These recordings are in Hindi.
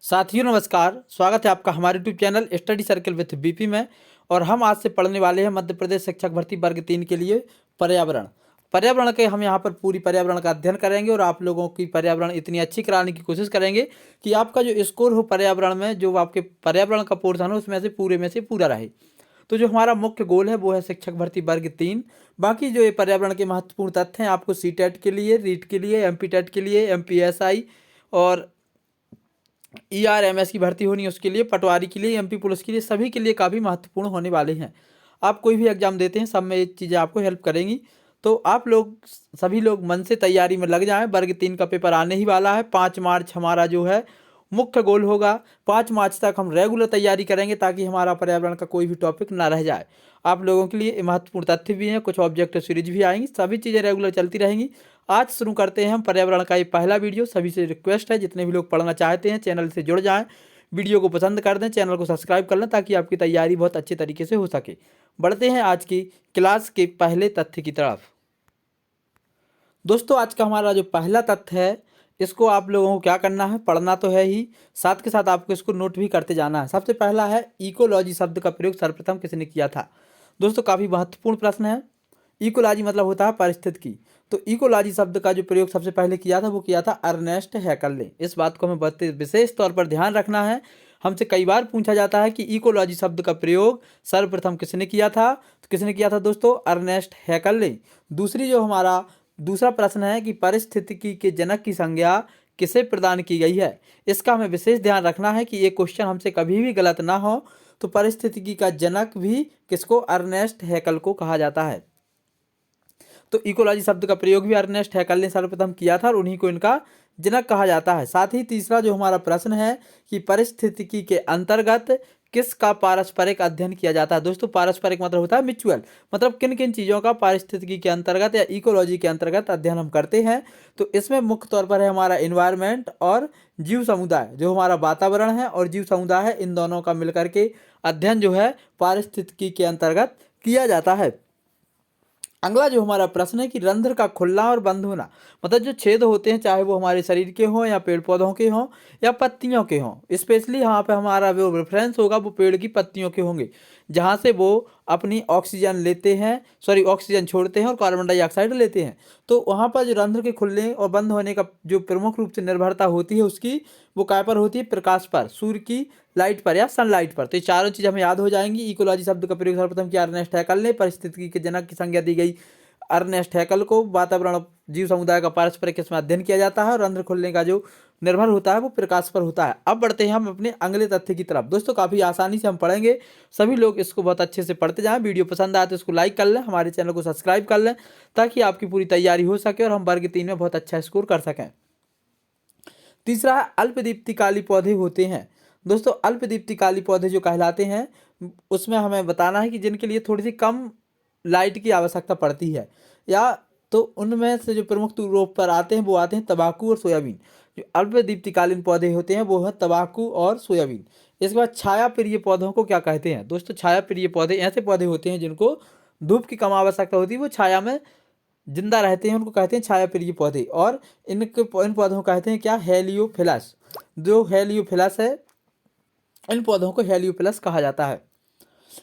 साथियों नमस्कार, स्वागत है आपका हमारे YouTube channel study circle with BP में। और हम आज से पढ़ने वाले हैं मध्य प्रदेश शिक्षक भर्ती वर्ग 3 के लिए पर्यावरण। पर्यावरण के हम यहाँ पर पूरी पर्यावरण का अध्ययन करेंगे और आप लोगों की पर्यावरण इतनी अच्छी कराने की कोशिश करेंगे कि आपका जो स्कोर हो पर्यावरण में, जो आपके पर्यावरण का पोर्शन हो उसमें से पूरे में से पूरा रहे। तो जो हमारा मुख्य गोल है वो है शिक्षक भर्ती वर्ग 3। बाकी जो ये पर्यावरण के महत्वपूर्ण तथ्य हैं आपको सीटेट के लिए, रीट के लिए, एमपी टेट के लिए, एमपीएसआई और ईआरएमएस की भर्ती होनी है उसके लिए, पटवारी के लिए, एमपी पुलिस के लिए, सभी के लिए काफ़ी महत्वपूर्ण होने वाले हैं। आप कोई भी एग्जाम देते हैं सब में ये चीज़ें आपको हेल्प करेंगी। तो आप लोग सभी लोग मन से तैयारी में लग जाएं। वर्ग 3 का पेपर आने ही वाला है। 5 मार्च हमारा जो है मुख्य गोल होगा। 5 मार्च तक हम रेगुलर तैयारी करेंगे ताकि हमारा पर्यावरण का कोई भी टॉपिक ना रह जाए। आप लोगों के लिए महत्वपूर्ण तथ्य भी हैं, कुछ ऑब्जेक्टिव सीरीज भी आएंगी, सभी चीज़ें रेगुलर चलती रहेंगी। आज शुरू करते हैं हम पर्यावरण का ये पहला वीडियो। सभी से रिक्वेस्ट है जितने भी लोग पढ़ना चाहते हैं चैनल से जुड़ जाएं, वीडियो को पसंद कर दें, चैनल को सब्सक्राइब कर लें ताकि आपकी तैयारी बहुत अच्छे तरीके से हो सके। बढ़ते हैं आज की क्लास के पहले तथ्य की तरफ। दोस्तों आज का हमारा जो पहला तथ्य है इसको आप लोगों को क्या करना है, पढ़ना तो है ही, साथ के साथ आपको इसको नोट भी करते जाना है। सबसे पहला है इकोलॉजी शब्द का प्रयोग सर्वप्रथम किसने किया था। दोस्तों काफ़ी महत्वपूर्ण प्रश्न है। इकोलॉजी मतलब होता है पारिस्थितिकी। तो इकोलॉजी शब्द का जो प्रयोग सबसे पहले किया था वो किया था अर्नेस्ट हैकल ने। इस बात को हमें बहुत विशेष तौर पर ध्यान रखना है। हमसे कई बार पूछा जाता है कि इकोलॉजी शब्द का प्रयोग सर्वप्रथम किसने किया था, तो किसने किया था दोस्तों, अर्नेस्ट हैकल ने। दूसरी जो हमारा दूसरा प्रश्न है कि पारिस्थितिकी के जनक की संज्ञा किसे प्रदान की गई है। इसका हमें विशेष ध्यान रखना है कि ये क्वेश्चन हमसे कभी भी गलत ना हो। तो पारिस्थितिकी का जनक भी किसको, अर्नेस्ट हैकल को कहा जाता है। तो इकोलॉजी शब्द का प्रयोग भी अर्नेस्ट हैकल ने सर्वप्रथम किया था और उन्हीं को इनका जनक कहा जाता है। साथ ही तीसरा जो हमारा प्रश्न है कि पारिस्थितिकी के अंतर्गत किसका पारस्परिक अध्ययन किया जाता है। दोस्तों पारस्परिक मतलब होता है म्यूचुअल, मतलब किन किन चीज़ों का पारिस्थितिकी के अंतर्गत या इकोलॉजी के अंतर्गत अध्ययन हम करते हैं। तो इसमें मुख्य तौर पर है हमारा इन्वायरमेंट और जीव समुदाय। जो हमारा वातावरण है और जीव समुदाय है, इन दोनों का मिलकर के अध्ययन जो है पारिस्थितिकी के अंतर्गत किया जाता है। अगला जो हमारा प्रश्न है कि रंध्र का खुलना और बंद होना, मतलब जो छेद होते हैं चाहे वो हमारे शरीर के हों या पेड़ पौधों के हों या पत्तियों के हों, स्पेशली यहाँ पे हमारा जो रेफरेंस होगा वो पेड़ की पत्तियों के होंगे, जहाँ से वो अपनी ऑक्सीजन लेते हैं, ऑक्सीजन छोड़ते हैं और कार्बन डाइऑक्साइड लेते हैं। तो वहाँ पर जो रंध्र के खुलने और बंद होने का जो प्रमुख रूप से निर्भरता होती है उसकी, वो काय पर होती है, प्रकाश पर, सूर्य की लाइट पर या सनलाइट पर। तो ये चारों चीज़ हमें याद हो जाएंगी। इकोलॉजी शब्द का प्रयोग सर्वप्रथम किया अर्नेस्ट हैकल ने, पारिस्थितिकी के जनक की संज्ञा दी गई अर्नेस्ट हैकल को, वातावरण जीव समुदाय का पारस्परिक इसमें अध्ययन किया जाता है और रंध्र खुलने का जो निर्भर होता है वो प्रकाश पर होता है। अब बढ़ते हैं हम अपने अगले तथ्य की तरफ। दोस्तों काफ़ी आसानी से हम पढ़ेंगे, सभी लोग इसको बहुत अच्छे से पढ़ते जाएं। वीडियो पसंद आए तो इसको लाइक कर लें, हमारे चैनल को सब्सक्राइब कर लें ताकि आपकी पूरी तैयारी हो सके और हम वर्ग 3 में बहुत अच्छा स्कोर कर सकें। तीसरा है अल्पदीप्तिकाली पौधे होते हैं। दोस्तों अल्पदीप्तिकाली पौधे जो कहलाते हैं उसमें हमें बताना है कि जिनके लिए थोड़ी सी कम लाइट की आवश्यकता पड़ती है, या तो उनमें से जो प्रमुख रूप पर आते हैं वो आते हैं तंबाकू और सोयाबीन। जो अल्पदीप्तिकालीन पौधे होते हैं वो है तंबाकू और सोयाबीन। इसके बाद छाया प्रिय पौधों को क्या कहते हैं। दोस्तों छाया प्रिय पौधे ऐसे पौधे होते हैं जिनको धूप की कम आवश्यकता होती है, वो छाया में जिंदा रहते हैं, उनको कहते हैं छाया प्रिय पौधे। और इन पौधों को कहते हैं क्या, हेलियोफिलस। जो हेलियोफिलस है इन पौधों को हेलियोफिलस कहा जाता है।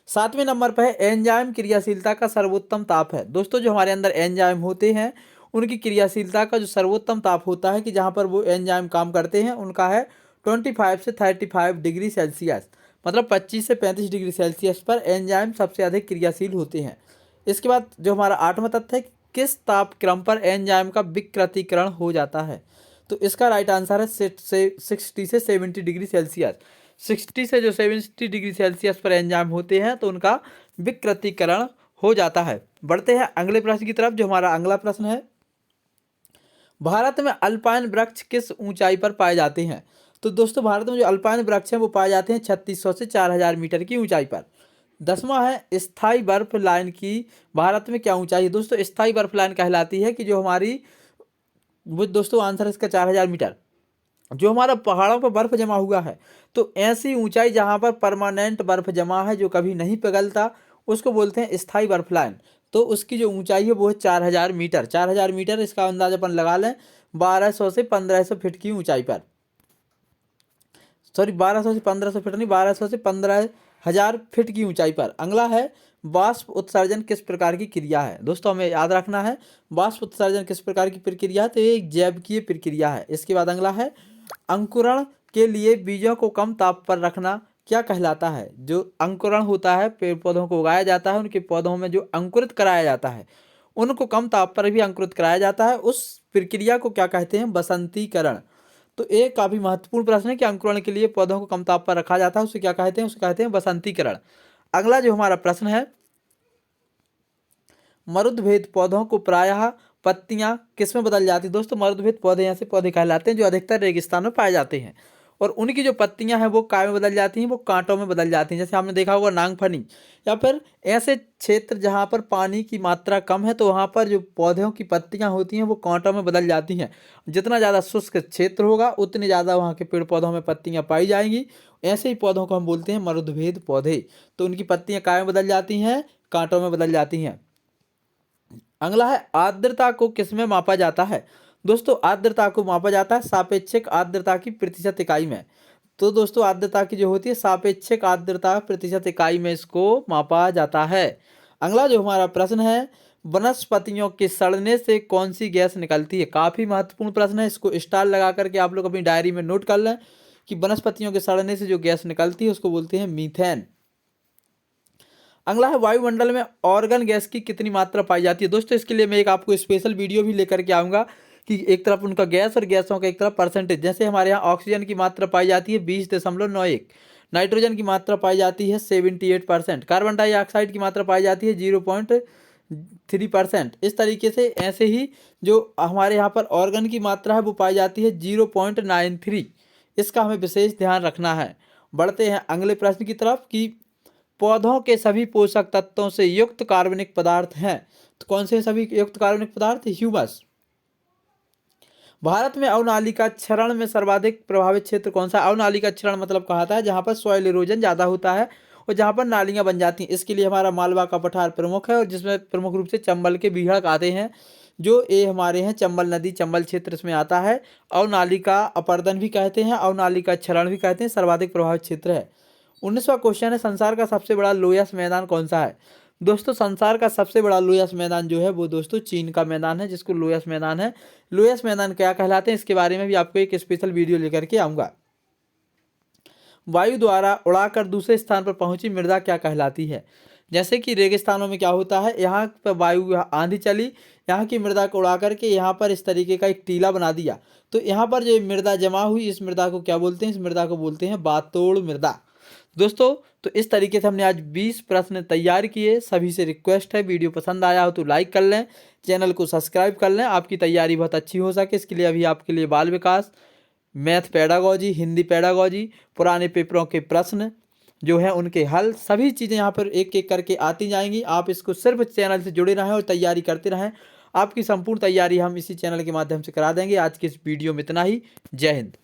7वें नंबर पर है एंजाइम क्रियाशीलता का सर्वोत्तम ताप है। दोस्तों जो हमारे अंदर एंजाइम होते हैं उनकी क्रियाशीलता का जो सर्वोत्तम ताप होता है कि जहाँ पर वो एंजाइम काम करते हैं उनका है 25 से 35 डिग्री सेल्सियस, मतलब 25 से 35 डिग्री सेल्सियस पर एंजाइम सबसे अधिक क्रियाशील होते हैं। इसके बाद जो हमारा 8वां तथ्य है, किस तापक्रम पर एंजाइम का विकृतीकरण हो जाता है। तो इसका राइट आंसर है 60 से 70 डिग्री सेल्सियस। 60 से जो 70 डिग्री सेल्सियस पर एंजाइम होते हैं तो उनका विकृतीकरण हो जाता है। बढ़ते हैं अगले प्रश्न की तरफ। जो हमारा अगला प्रश्न है, भारत में अल्पाइन वृक्ष किस ऊंचाई पर पाए जाते हैं। तो दोस्तों भारत में जो अल्पाइन वृक्ष हैं वो पाए जाते हैं 3600 से 4000 मीटर की ऊंचाई पर। 10वां है स्थाई बर्फ लाइन की भारत में क्या ऊंचाई है। दोस्तों स्थाई बर्फ लाइन कहलाती है कि जो हमारी, वो दोस्तों आंसर इसका 4000 मीटर, जो हमारा पहाड़ों पर बर्फ जमा हुआ है। तो ऐसी ऊंचाई जहां पर परमानेंट बर्फ जमा है जो कभी नहीं पिघलता उसको बोलते हैं स्थाई बर्फ लाइन। तो उसकी जो ऊंचाई है वो है 4000 मीटर। 4000 मीटर इसका अंदाजा अपन लगा लें 1200 से 1500 फीट की ऊंचाई पर। सॉरी 1200 से 1500 फीट नहीं, 1200 से 15,000 फीट की ऊंचाई पर। अगला है वाष्प उत्सर्जन किस प्रकार की क्रिया है। दोस्तों हमें याद रखना है वाष्प उत्सर्जन किस प्रकार की प्रक्रिया है, तो ये एक जैविकीय प्रक्रिया है। इसके बाद अगला है अंकुरण के लिए बीजों को कम ताप पर रखना क्या कहलाता है। जो अंकुरण होता है, पेड़ पौधों को उगाया जाता है, उनके पौधों में जो अंकुरित कराया जाता है उनको कम ताप पर भी अंकुरित कराया जाता है, उस प्रक्रिया को क्या कहते हैं, बसंतीकरण। तो एक काफी महत्वपूर्ण प्रश्न है कि अंकुरण के लिए पौधों को कम ताप पर रखा जाता है, उसे क्या कहते हैं, उसे कहते हैं बसंतीकरण। अगला जो हमारा प्रश्न है, मरुदभेद पौधों को प्रायः पत्तियां किसमें बदल जाती है। दोस्तों मरुदभेद पौधे ऐसे पौधे कहलाते हैं जो अधिकतर रेगिस्तान में पाए जाते हैं और उनकी जो पत्तियां हैं वो काय में बदल जाती हैं, वो कांटों में बदल जाती हैं। जैसे आपने देखा होगा नांगफनी, या फिर ऐसे क्षेत्र जहां पर पानी की मात्रा कम है तो वहां पर जो पौधों की पत्तियां होती हैं वो कांटों में बदल जाती हैं। जितना ज़्यादा शुष्क क्षेत्र होगा उतनी ज़्यादा वहाँ के पेड़ पौधों में पत्तियां पाई जाएंगी। ऐसे ही पौधों को हम बोलते हैं मरुदभेद पौधे। तो उनकी पत्तियां काय में बदल जाती हैं, कांटों में बदल जाती हैं। अगला है आर्द्रता को किसमें मापा जाता है। दोस्तों आर्द्रता को मापा जाता है सापेक्षिक आर्द्रता की प्रतिशत इकाई में। तो दोस्तों आर्द्रता की जो होती है सापेक्षिक आर्द्रता प्रतिशत इकाई में इसको मापा जाता है। अगला जो हमारा प्रश्न है, वनस्पतियों के सड़ने से कौन सी गैस निकलती है। काफी महत्वपूर्ण प्रश्न है, इसको स्टार लगा करके आप लोग अपनी डायरी में नोट कर लें कि वनस्पतियों के सड़ने से जो गैस निकलती है उसको बोलते हैं मीथेन। अगला है वायुमंडल में ऑर्गन गैस की कितनी मात्रा पाई जाती है। दोस्तों इसके लिए मैं एक आपको स्पेशल वीडियो भी लेकर के आऊँगा कि एक तरफ उनका गैस और गैसों का एक तरफ परसेंटेज। जैसे हमारे यहाँ ऑक्सीजन की मात्रा पाई जाती है 20.91, नाइट्रोजन की मात्रा पाई जाती है 78%, कार्बन डाइऑक्साइड की मात्रा पाई जाती है 0.3%। इस तरीके से ऐसे ही जो हमारे यहाँ पर ऑर्गन की मात्रा है वो पाई जाती है 0.93। इसका हमें विशेष ध्यान रखना है। बढ़ते हैं अगले प्रश्न की तरफ कि पौधों के सभी पोषक तत्वों से युक्त कार्बनिक पदार्थ हैं। तो कौन से सभी युक्त कार्बनिक पदार्थ, ह्यूमस। भारत में अवनालिका क्षरण में सर्वाधिक प्रभावित क्षेत्र कौन सा। अवनालिका क्षरण मतलब कहता है जहां पर सॉइल इरोजन ज्यादा होता है और जहां पर नालियां बन जाती हैं। इसके लिए हमारा मालवा का पठार प्रमुख है और जिसमें प्रमुख रूप से चंबल के बीहड़ आते हैं, जो ये हमारे हैं चंबल नदी, चंबल क्षेत्र इसमें आता है। अवनालिका अपर्दन भी कहते हैं, अवनालिका क्षरण भी कहते हैं, सर्वाधिक प्रभावित क्षेत्र है। 19वां क्वेश्चन है, संसार का सबसे बड़ा लोयस मैदान कौन सा है। दोस्तों संसार का सबसे बड़ा लोयस मैदान जो है वो दोस्तों चीन का मैदान है, जिसको लोयस मैदान है। लोयस मैदान क्या कहलाते हैं इसके बारे में भी आपको एक स्पेशल वीडियो लेकर के आऊँगा। वायु द्वारा उड़ाकर दूसरे स्थान पर पहुंची मृदा क्या कहलाती है। जैसे कि रेगिस्तानों में क्या होता है, यहाँ पर वायु आंधी चली, यहाँ की मृदा को उड़ा करके यहाँ पर इस तरीके का एक टीला बना दिया, तो यहाँ पर जो मृदा जमा हुई इस मृदा को क्या बोलते हैं, इस मृदा को बोलते हैं बातोड़ मृदा। दोस्तों तो इस तरीके से हमने आज 20 प्रश्न तैयार किए। सभी से रिक्वेस्ट है वीडियो पसंद आया हो तो लाइक कर लें, चैनल को सब्सक्राइब कर लें, आपकी तैयारी बहुत अच्छी हो सके इसके लिए अभी आपके लिए बाल विकास, मैथ पेडागोजी, हिंदी पेडागोजी, पुराने पेपरों के प्रश्न जो है उनके हल, सभी चीज़ें यहाँ पर एक एक करके आती जाएंगी। आप इसको सिर्फ चैनल से जुड़े रहें और तैयारी करते रहें। आपकी संपूर्ण तैयारी हम इसी चैनल के माध्यम से करा देंगे। आज की इस वीडियो में इतना ही। जय हिंद।